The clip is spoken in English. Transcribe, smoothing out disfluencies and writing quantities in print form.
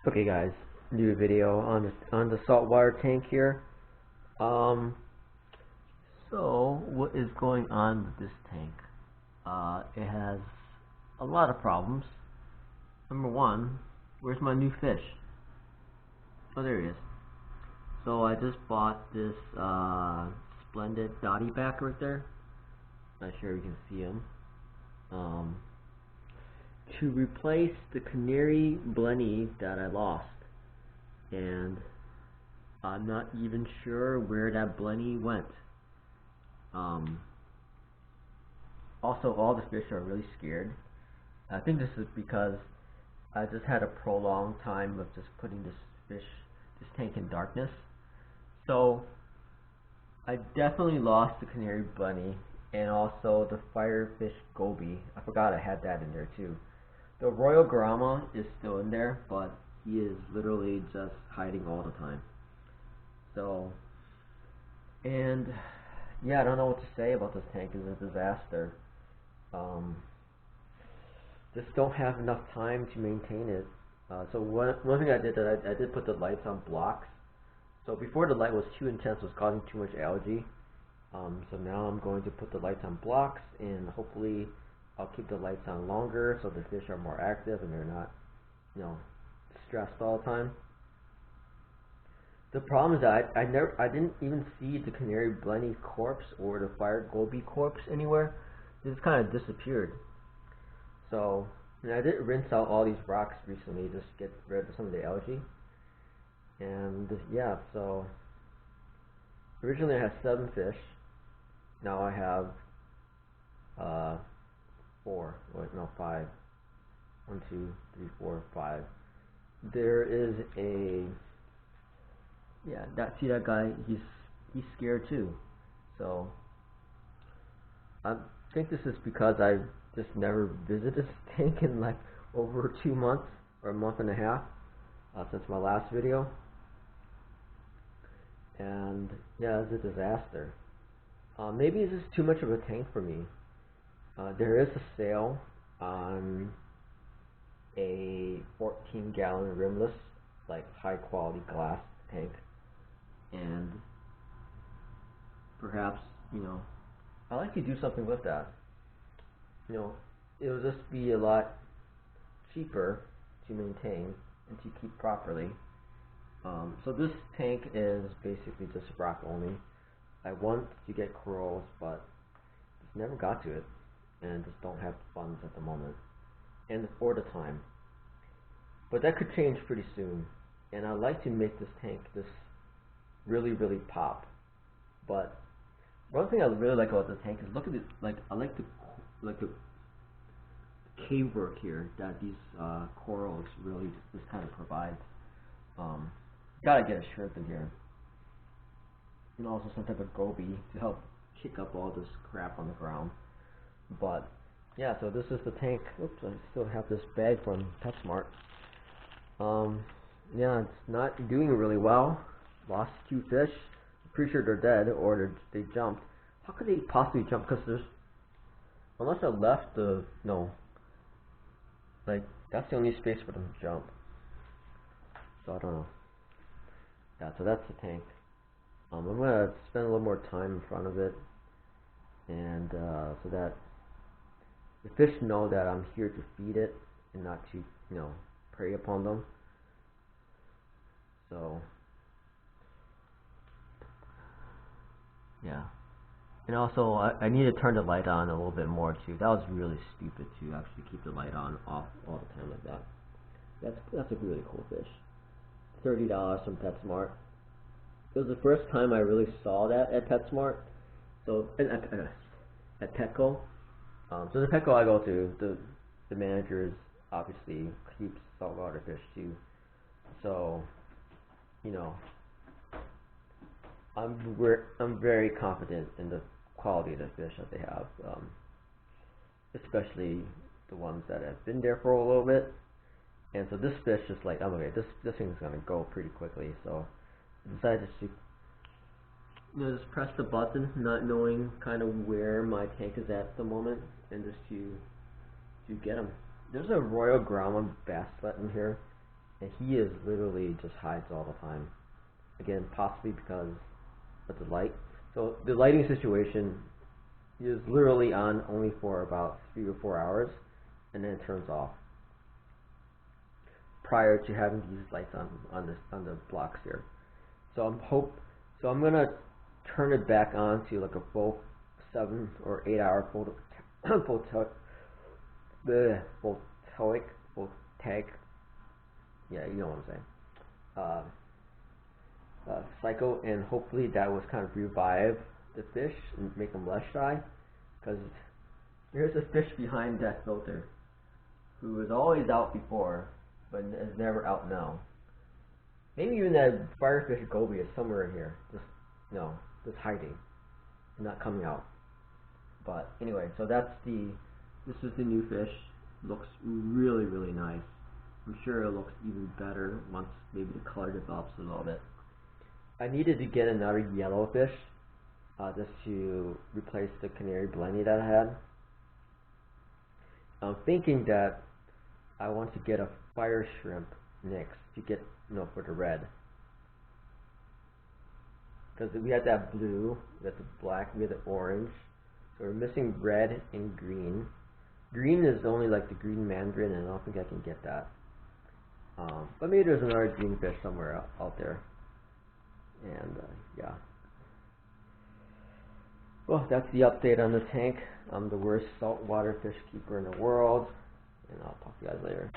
Okay guys, new video on the saltwater tank here. So what is going on with this tank? It has a lot of problems. Number one, where's my new fish? Oh, there he is. So I just bought this splendid dottyback right there. Not sure you can see him. To replace the canary blenny that I lost, and I'm not even sure where that blenny went. Also, all the fish are really scared. I think this is because I just had a prolonged time of just putting this tank in darkness. So I definitely lost the canary bunny and also the firefish goby. I forgot I had that in there too. The royal grama is still in there, but he is literally just hiding all the time. So, and yeah, I don't know what to say about this tank. It's a disaster. Just don't have enough time to maintain it. So one thing I did, I did put the lights on blocks. So before the light was too intense, it was causing too much algae. So now I'm going to put the lights on blocks, and hopefully I'll keep the lights on longer so the fish are more active and they're not, stressed all the time. The problem is that I didn't even see the canary blenny corpse or the fire goby corpse anywhere. They just kind of disappeared. So I did rinse out all these rocks recently just to get rid of some of the algae. And yeah, so originally I had 7 fish. Now I have 5. 1, 2, 3, 4, 5. There is see that guy, he's scared too. So I think this is because I just never visited this tank in like over 2 months or a month and a half since my last video. And yeah, it's a disaster. Maybe this is too much of a tank for me. There is a sale on a 14-gallon rimless, like high quality glass tank, and perhaps I'd like to do something with that. It'll just be a lot cheaper to maintain and to keep properly. So this tank is basically just rock only. I want to get corals, but just never got to it, and just don't have funds at the moment, and or the time. But that could change pretty soon, and I'd like to make this tank just really pop. But one thing I really like about this tank is look at it. I like the cave work here that these corals really just kind of provides. Gotta get a shrimp in here, and also some type of goby to help kick up all this crap on the ground. But yeah, so this is the tank. Oops, I still have this bag from PetSmart. Yeah, it's not doing really well. Lost 2 fish. I'm pretty sure they're dead, or they jumped. How could they possibly jump? Because unless I left that's the only space for them to jump. So I don't know. Yeah, so that's the tank. I'm gonna spend a little more time in front of it, and so that the fish know that I'm here to feed it and not to prey upon them. So yeah, and also I need to turn the light on a little bit more too. That was really stupid to actually keep the light on off all the time like that. That's a really cool fish. $30 from PetSmart. It was the first time I really saw that at PetSmart. So at Petco. So the Petco I go to, the managers obviously keeps saltwater fish too. So I'm very confident in the quality of the fish that they have, especially the ones that have been there for a little bit. And so this fish is like, okay, this thing's gonna go pretty quickly. So I decided to just press the button, not knowing kind of where my tank is at the moment, and just to get them. There's a royal grama basslet in here, and he is literally just hides all the time. Again, possibly because of the light. So the lighting situation is literally on only for about 3 or 4 hours, and then it turns off. Prior to having these lights on the blocks here. So I'm gonna turn it back on to like a full 7 or 8 hour voltaic, yeah, you know what I'm saying, cycle, and hopefully that was kind of revive the fish and make them less shy, because there's a fish behind that filter who was always out before but is never out now. Maybe even that firefish goby is somewhere in here, just hiding, not coming out. But anyway, so this is the new fish. Looks really, really nice. I'm sure it looks even better once maybe the color develops a little bit. I needed to get another yellow fish just to replace the canary blenny that I had. I'm thinking that I want to get a fire shrimp next to get, for the red. Because we had that blue, we had the black, we had the orange. So we're missing red and green. Green is only like the green mandarin, and I don't think I can get that. But maybe there's another green fish somewhere out there. And yeah. Well, that's the update on the tank. I'm the worst saltwater fish keeper in the world. And I'll talk to you guys later.